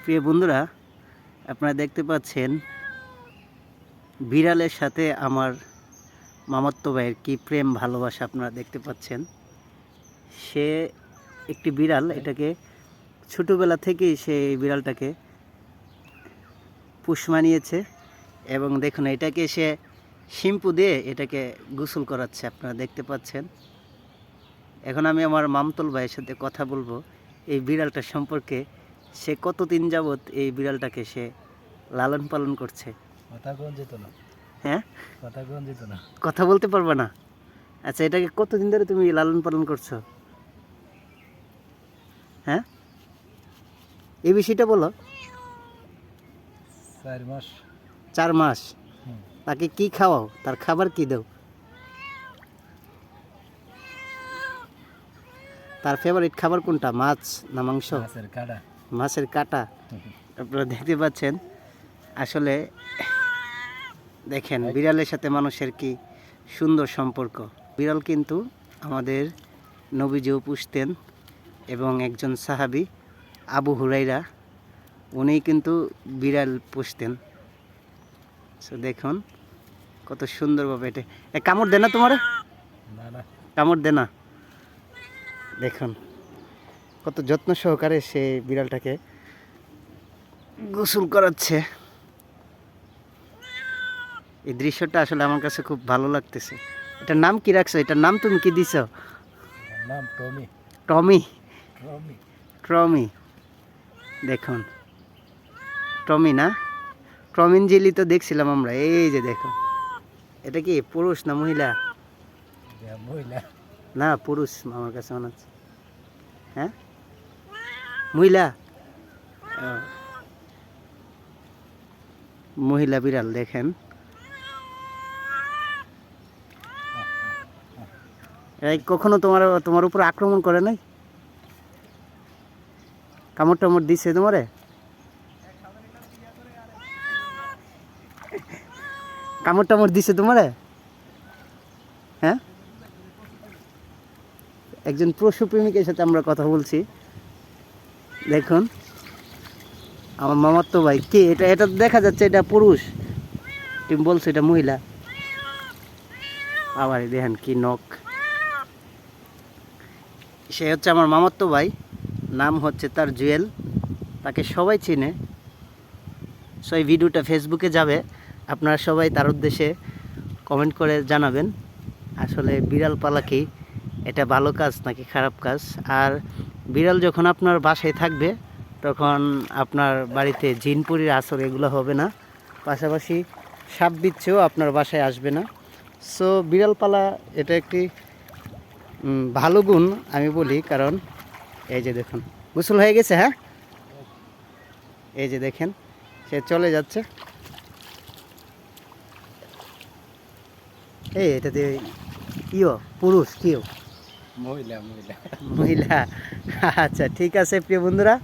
প্রিয় বন্ধুরা, আপনারা দেখতে পাচ্ছেন বিড়ালের সাথে আমার মামাতো ভাইয়ের কি প্রেম ভালোবাসা আপনারা দেখতে পাচ্ছেন। সে একটি বিড়াল, এটাকে ছোটোবেলা থেকেই সে এই বিড়ালটাকে পুষ মানিয়েছে এবং দেখুন এটাকে সে শ্যাম্পু দিয়ে এটাকে গোসল করাচ্ছে, আপনারা দেখতে পাচ্ছেন। এখন আমি আমার মামতল ভাইয়ের সাথে কথা বলবো এই বিড়ালটা সম্পর্কে। সে কতদিন যাবত এই বিড়ালটাকে সে লালন পালন করছে। হ্যাঁ, কথা বলতে পারবে না? আচ্ছা, এটাকে কতদিন ধরে তুমি লালন পালন করছো? হ্যাঁ, এই বিষয়টা বলো। 4 মাস। তাকে কি খাওয়াও? তার খাবার কি দাও? তার ফেভারিট খাবার কোনটা? মাছ না মাংস? মাছের কাঁটা। আপনারা দেখতে পাচ্ছেন। আসলে দেখেন বিড়ালের সাথে মানুষের কি সুন্দর সম্পর্ক। বিড়াল কিন্তু আমাদের নবীজিও পুষতেন এবং একজন সাহাবী আবু হুরাইরা উনি কিন্তু বিড়াল পুষতেন। সো দেখুন কত সুন্দরভাবে এটা কামড় দেয় না তোমার? কামড় দেয় না। দেখুন কত যত্ন সহকারে সে বিড়ালটাকে গোসল করাচ্ছে। এই দৃশ্যটা আসলে আমার কাছে খুব ভালো লাগতেছে। এটার নাম কি রাখছো? এটার নাম তুমি কি দিছো? টমি। টমি। দেখুন টমি না, টমিন জেলি তো দেখছিলাম আমরা। এই যে দেখো, এটা কি পুরুষ না মহিলা? না, পুরুষ আমার কাছে মনে হচ্ছে। হ্যাঁ, মহিলা। মহিলা বিড়াল। দেখেন এই কখনো তোমার উপর আক্রমণ করে নাই? কামড় টামড় দিছে তোমারে? কামড় টামড় দিছে তোমারে? হ্যাঁ, একজন পশু প্রেমিকের সাথে আমরা কথা বলছি। দেখুন আমার মামাতো ভাই। কে এটা? এটা দেখা যাচ্ছে এটা পুরুষ, তুমি বলছো এটা মহিলা। আবার দেখেন কি নখ। সে হচ্ছে আমার মামাতো ভাই, নাম হচ্ছে তার জুয়েল। তাকে সবাই চিনে। সো এই ভিডিওটা ফেসবুকে যাবে, আপনারা সবাই তার উদ্দেশ্যে কমেন্ট করে জানাবেন আসলে বিড়াল পালা কি, এটা ভালো কাজ নাকি খারাপ কাজ। আর বিড়াল যখন আপনার বাসায় থাকবে তখন আপনার বাড়িতে জিনপুরির আসর এগুলো হবে না, পাশাপাশি সাপ বিচ্ছেও আপনার বাসায় আসবে না। সো বিড়াল পালা এটা একটি ভালো গুণ আমি বলি, কারণ এই যে দেখুন গোসল হয়ে গেছে। হ্যাঁ, এই যে দেখেন সে চলে যাচ্ছে। এই এটাতে কিও পুরুষ, কিও মহিলা। আচ্ছা ঠিক আছে প্রিয় বন্ধুরা।